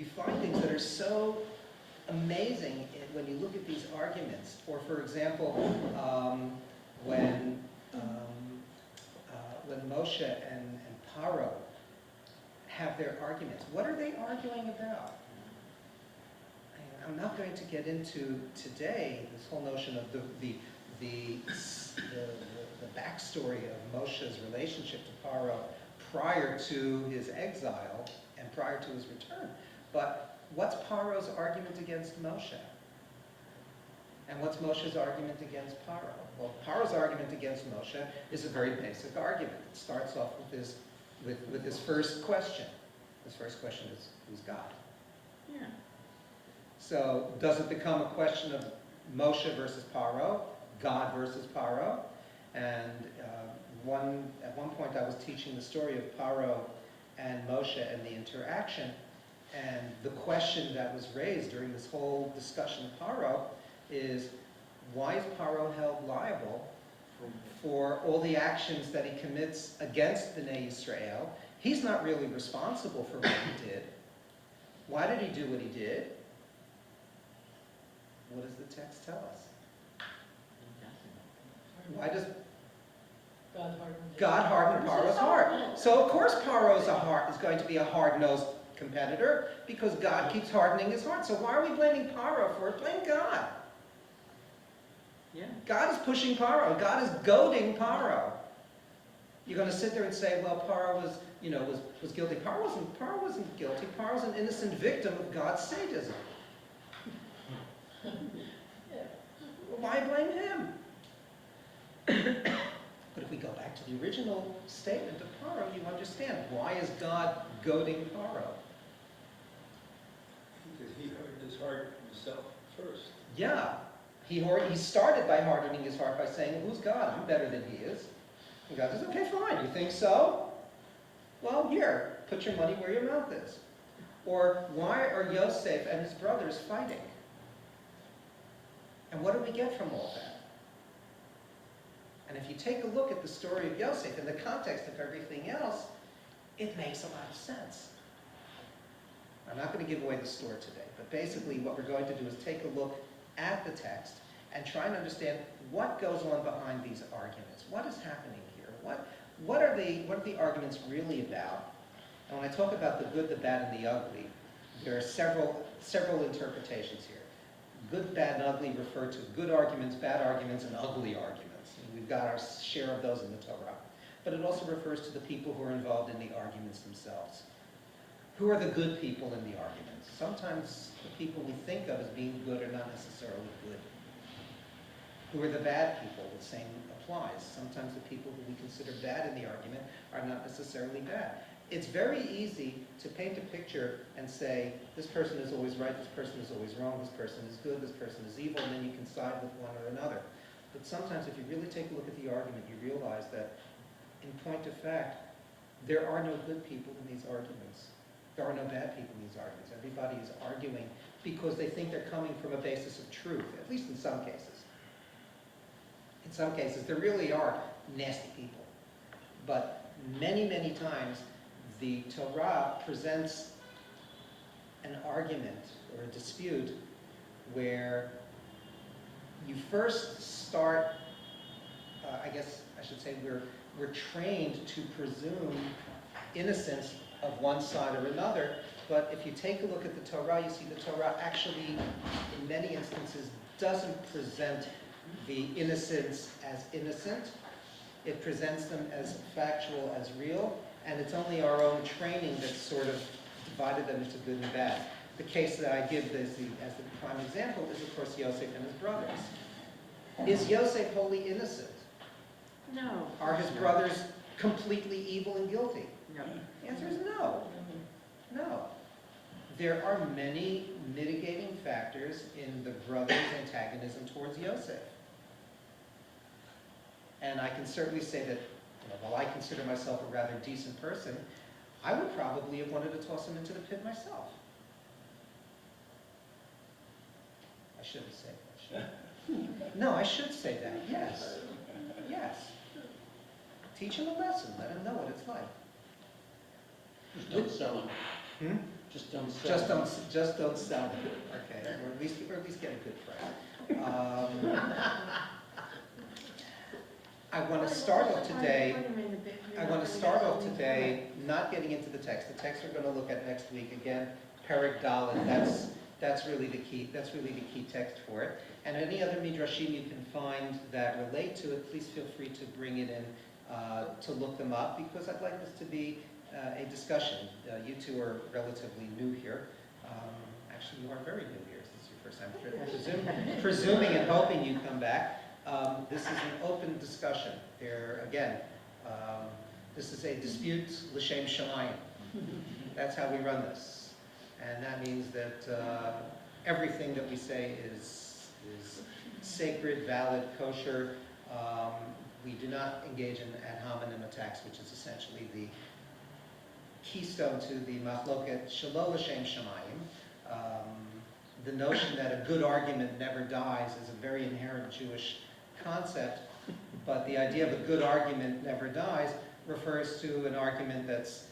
you find things that are so amazing when you look at these arguments. Or, for example, when Moshe and Paro have their arguments, what are they arguing about? I'm not going to get into today this whole notion of the backstory of Moshe's relationship to Paro prior to his exile and prior to his return. But what's Paro's argument against Moshe? And what's Moshe's argument against Paro? Well, Paro's argument against Moshe is a very basic argument. It starts off with his first question. His first question is, who's God? Yeah. So does it become a question of Moshe versus Paro, God versus Paro? And at one point I was teaching the story of Paro and Moshe and the interaction, and the question that was raised during this whole discussion of Paro is, why is Paro held liable for all the actions that he commits against Bnei Yisrael? He's not really responsible for what he did. Why did he do what he did? What does the text tell us? Why does God harden Paro's heart? So of course Paro's is going to be a hard-nosed competitor because God keeps hardening his heart. So why are we blaming Paro for it? Blame God. Yeah. God is pushing Paro. God is goading Paro. You're going to sit there and say, well, Paro was guilty. Paro wasn't guilty. Paro was an innocent victim of God's sadism. Well, why blame him? But if we go back to the original statement of Paro, you understand, why is God goading Paro? Because he hardened his heart himself first. Yeah. He started by hardening his heart by saying, who's God? I'm better than he is. And God says, okay, fine. You think so? Well, here, put your money where your mouth is. Or why are Yosef and his brothers fighting? And what do we get from all that? And if you take a look at the story of Yosef in the context of everything else, it makes a lot of sense. I'm not going to give away the story today, but basically what we're going to do is take a look at the text and try and understand what goes on behind these arguments. What is happening here? What are the arguments really about? And when I talk about the good, the bad, and the ugly, there are several interpretations here. Good, bad, and ugly refer to good arguments, bad arguments, and ugly arguments. And we've got our share of those in the Torah. But it also refers to the people who are involved in the arguments themselves. Who are the good people in the arguments? Sometimes the people we think of as being good are not necessarily good. Who are the bad people? The same applies. Sometimes the people who we consider bad in the argument are not necessarily bad. It's very easy to paint a picture and say, this person is always right, this person is always wrong, this person is good, this person is evil, and then you can side with one or another. But sometimes if you really take a look at the argument, you realize that, in point of fact, there are no good people in these arguments. There are no bad people in these arguments. Everybody is arguing because they think they're coming from a basis of truth, at least in some cases. In some cases, there really are nasty people. But many, many times, the Torah presents an argument or a dispute where you first start, I guess I should say we're trained to presume innocence of one side or another, but if you take a look at the Torah, you see the Torah actually, in many instances, doesn't present the innocents as innocent. It presents them as factual, as real, and it's only our own training that sort of divided them into good and bad. The case that I give as the prime example is, of course, Yosef and his brothers. Is Yosef wholly innocent? No. Are his brothers completely evil and guilty? No. The answer is no. No. There are many mitigating factors in the brothers' antagonism towards Yosef. And I can certainly say that, while I consider myself a rather decent person, I would probably have wanted to toss him into the pit myself. I shouldn't say that, should I? No, I should say that, yes. Yes. Teach him a lesson. Let him know what it's like. Just don't sell him. Hmm? Just don't sell. Just don't sell them, okay, or at least get a good price. I want to start off today not getting into the text. The text we're going to look at next week again, Perek Dalet. That's really the key text for it. And any other midrashim you can find that relate to it, please feel free to bring it in to look them up, because I'd like this to be a discussion. You two are relatively new here. Actually, you are very new here. This is your first time. Presuming and hoping you come back. This is an open discussion. This is a dispute l'shem shamayim. That's how we run this. And that means that everything that we say is sacred, valid, kosher. We do not engage in ad hominem attacks, which is essentially the keystone to the machloket shelo l'shem shamayim. The notion that a good argument never dies is a very inherent Jewish concept, but the idea of a good argument never dies refers to an argument that's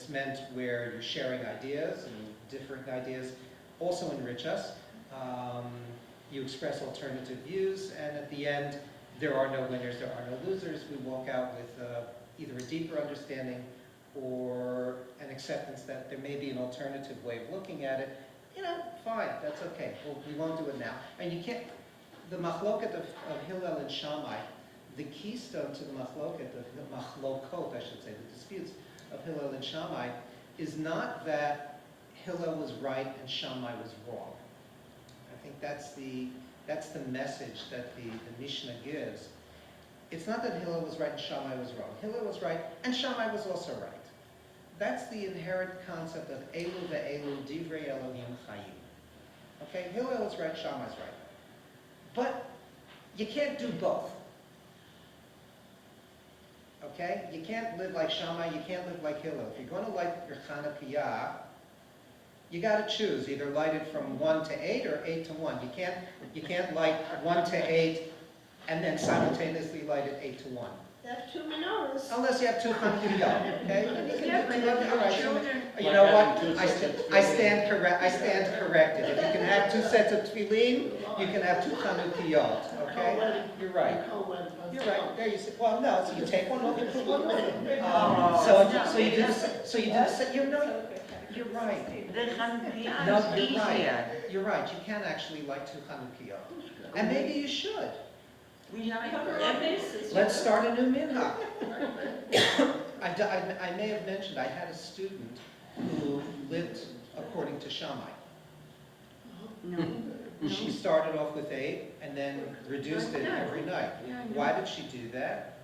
meant where you're sharing ideas, and different ideas also enrich us. You express alternative views, and at the end, there are no winners, there are no losers. We walk out with either a deeper understanding or an acceptance that there may be an alternative way of looking at it. Fine, that's okay. We won't do it now. And you can't. The machloket of Hillel and Shammai, the keystone to the machlokot, I should say, the disputes of Hillel and Shammai, is not that Hillel was right and Shammai was wrong. I think that's the message that the Mishnah gives. It's not that Hillel was right and Shammai was wrong. Hillel was right and Shammai was also right. That's the inherent concept of Elu ve'elu divrei Elohim chayim. Okay, Hillel is right, Shammai's right. But you can't do both. Okay? You can't live like Shammai, you can't live like Hillel. If you're going to light your Chanukah, you got to choose. Either light it from 1 to 8 or 8 to 1. You can't light 1 to 8 and then simultaneously light it 8 to 1. You have 2 menorahs. Unless you have 2 Chanukah, okay? Yeah, but All right, children. you know what? I stand corrected. If you can have 2 sets of tefillin, you can have 2 Chanukiyot, okay? You're right. You're right. There you sit. Well, no. So you take one off, you put one on. So you do the set. You're right. The Chanukah No, is you're right. easier. You're right. You can actually light 2 Chanukiyot, and maybe you should. We like Let's start a new minhag. I may have mentioned I had a student who lived according to Shammai. No. She started off with 8 and then reduced it every night. Yeah, I know. Why did she do that?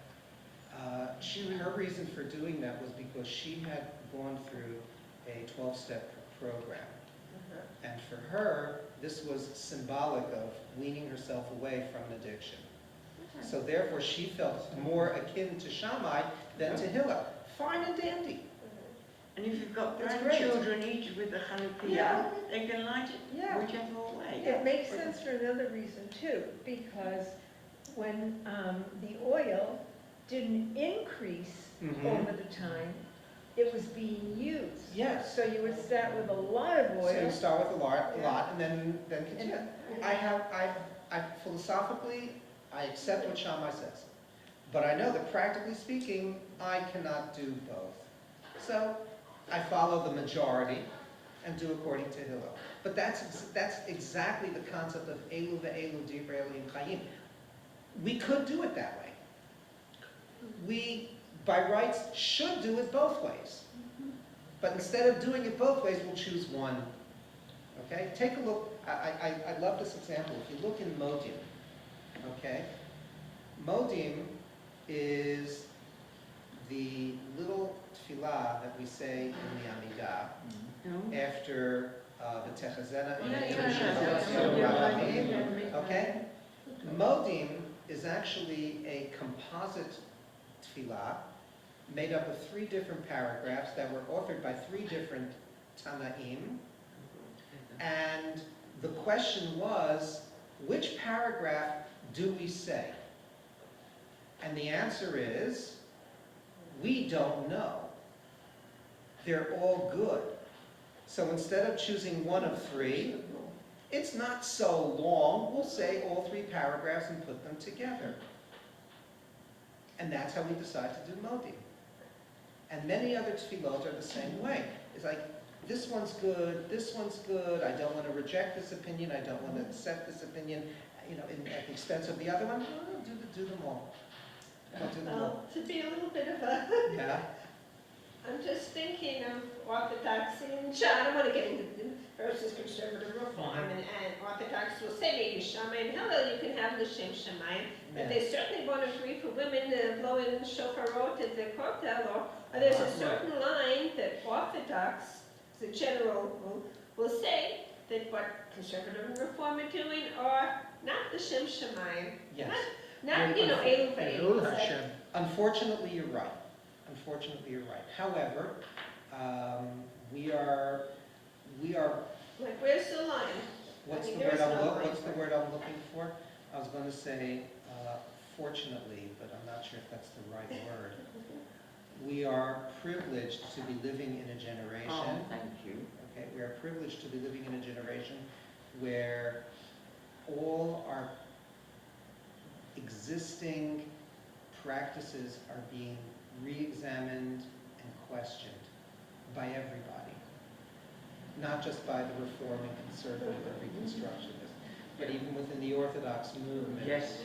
Her reason for doing that was because she had gone through a 12-step program. And for her, this was symbolic of weaning herself away from addiction. So therefore, she felt more akin to Shammai than to Hillel. Fine and dandy. And if you've got That's great. grandchildren each with the Chanukah, Yeah. they can light it Yeah. whichever way. It makes sense for another reason too, because when the oil didn't increase Mhm. over the time, it was being used. Yes. So you would start with a lot of So you oil. start with a lot, Yeah. and then continue. I philosophically, I accept what Shammai says. But I know that practically speaking, I cannot do both. So I follow the majority and do according to Hillel. But that's exactly the concept of Elu ve'elu divrei Elohim chayim. We could do it that way. We, by rights, should do it both ways. But instead of doing it both ways, we'll choose one. Okay? Take a look. I love this example. If you look in Modim, okay? Modim is the little tefillah that we say in the Amidah No? after the Techazena and Yeah. Okay? Modim is actually a composite tefillah made up of 3 different paragraphs that were authored by 3 different Tanaim. And the question was, which paragraph do we say? And the answer is, we don't know. they're all good. So instead of choosing one of three, it's not so long, we'll say all 3 paragraphs and put them together. And that's how we decide to do Modi. And many other tefillot are the same way. It's like, this one's good, I don't want to reject this opinion, I don't want to accept this opinion, at the expense of the other one. Oh, do them all. I'll do them all. Well, to be a little bit of a, Yeah? I'm just thinking of orthodoxy and I don't want to get into versus conservative reform, and Orthodox will say maybe Shamayim Hillel, you can have L'Shem Shamayim, but they certainly won't agree for women blowing shofarot at the kotel, or there's a certain line that Orthodox, the general will say that what conservative and reform are doing are not L'Shem Shamayim, Yes. not Elu V'Elu. Unfortunately, you're right. However, we are, Like, where's the line? what's I mean, the there word is no line what's the for word I'm looking for? I was going to say, fortunately, but I'm not sure if that's the right word. We are privileged to be living in a generation. Oh, thank you. Okay, we are privileged to be living in a generation where all our existing practices are being re-examined and questioned by everybody. Not just by the Reform and Conservative or Reconstructionist, but even within the Orthodox movement. Yes.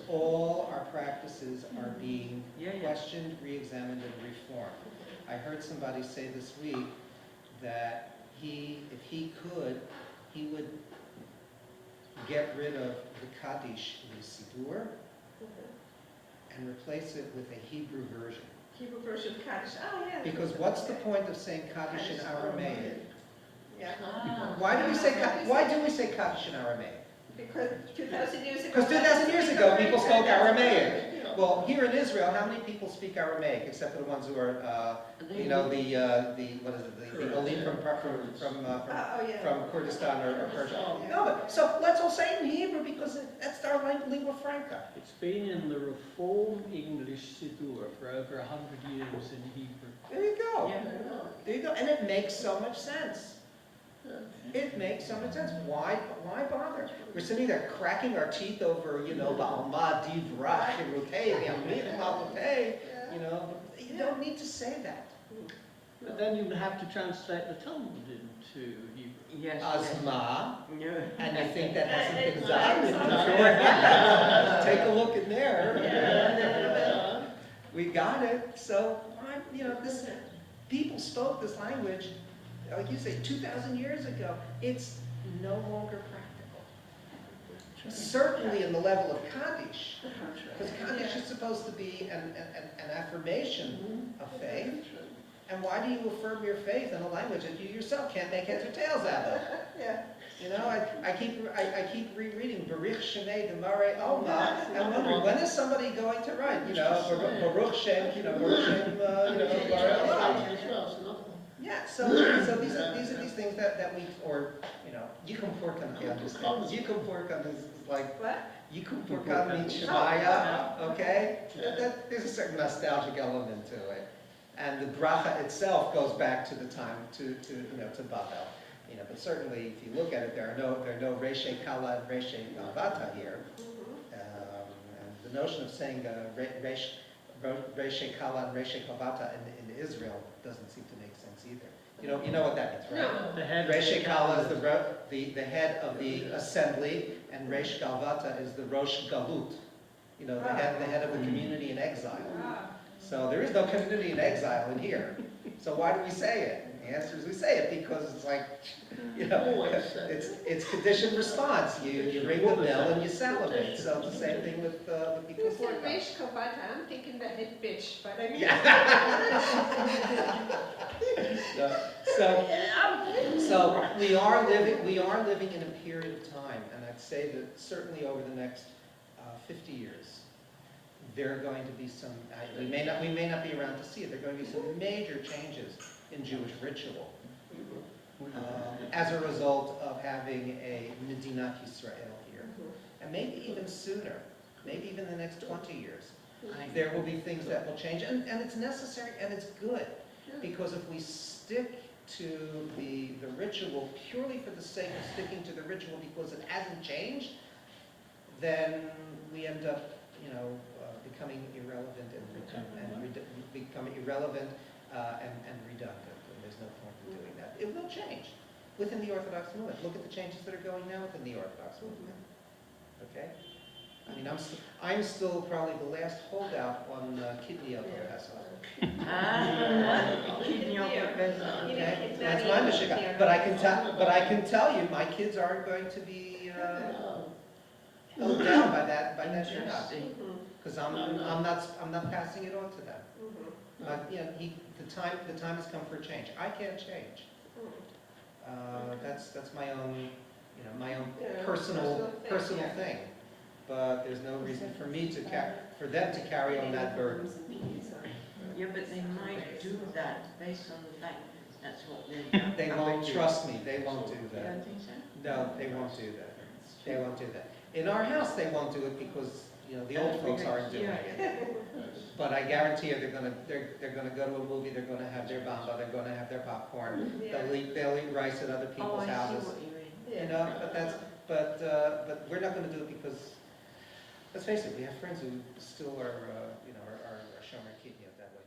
All our practices are being Yeah. questioned, re-examined, and reformed. I heard somebody say this week that if he could, he would get rid of the Kaddish in the Siddur and replace it with a Hebrew version. Hebrew version of Kaddish. Oh, yeah. Because what's the point of saying Kaddish in Aramaic? Yeah. Why do we say Kaddish in Aramaic? Because 2,000 years ago. Because 2,000 years ago, people spoke Aramaic. Well, here in Israel, how many people speak Aramaic, except for the ones who are, the Olim from Kurdistan or Persia? No, but, so let's all say it in Hebrew because that's our lingua franca. It's been in the Reform English Siddur for over 100 years in Hebrew. There you go. Yeah. There you go. And it makes so much sense. It makes so much sense. Why bother? We're sitting there cracking our teeth over, Ba'alma divrach shirutei v'yamrit malutei. You don't need to say that. But then you'd have to translate the Talmud into Hebrew. Yes. Asma, No. and I think that has something It's to take a look in there. We got it. So, this people spoke this language, like you say, 2,000 years ago. It's no longer practical. Certainly in the level of Kaddish, because Kaddish is supposed to be an affirmation of faith. And why do you affirm your faith in a language that you yourself can't make heads or tails out of? Yeah. I keep rereading Baruch Shemei Demare Alma, and wondering when is somebody going to write? Baruch Shem, Baruch Shem, Bare Olam. Yeah. So these are these things that we, or you can work on the understanding. You can work on this like. What? You can work on the Shemaya, okay? There's a certain nostalgic element to it. And the bracha itself goes back to the time to Babel. But certainly, if you look at it, there are no Reshe Kala and Reshe Gavata here. And the notion of saying Reshe Kala and Reshe Gavata in Israel doesn't seem to make sense either. You know what that means, right? No. The head Reshe Kala is the head of the assembly, and Resh Gavata is the Rosh Galut. The head of the community in exile. So there is no community in exile in here. So why do we say it? And the answer is we say it because it's like, it's conditioned response. You ring the bell and you salivate. So it's the same thing with people. You said Reish Kovata, I'm thinking the head bitch, but I mean. So we are living in a period of time, and I'd say that certainly over the next 50 years, there are going to be some. We may not be around to see it. There are going to be some major changes in Jewish ritual as a result of having a Medinat Yisrael here, and maybe even sooner, maybe even the next 20 years. There will be things that will change, and it's necessary and it's good, because if we stick to the ritual purely for the sake of sticking to the ritual because it hasn't changed, then we end up, becoming irrelevant become irrelevant and redundant. And there's no point in doing that. It will change within the Orthodox movement. Look at the changes that are going now within the Orthodox movement. Okay? I mean, I'm still probably the last holdout on kidney Yotzer. Kidney Okay, that's my Michigan. But I can tell you, my kids aren't going to be held down by that Interesting. because I'm not passing it on to them. But the time has come for a change. I can't change. That's my own personal thing. But there's no reason for me for them to carry on that burden. Yeah, but they might do that based on the fact that's what they've done. They won't trust me. They won't do You that. don't think so? No, they won't do that. They won't do that. In our house, they won't do it because the old folks aren't doing it. But I guarantee you, they're gonna go to a movie. They're gonna have their bamba. They're gonna have their popcorn. They'll eat rice at other Oh, people's I see houses. what you mean. But we're not gonna do it because, let's face it, we have friends who still are Shomer Kidney that way.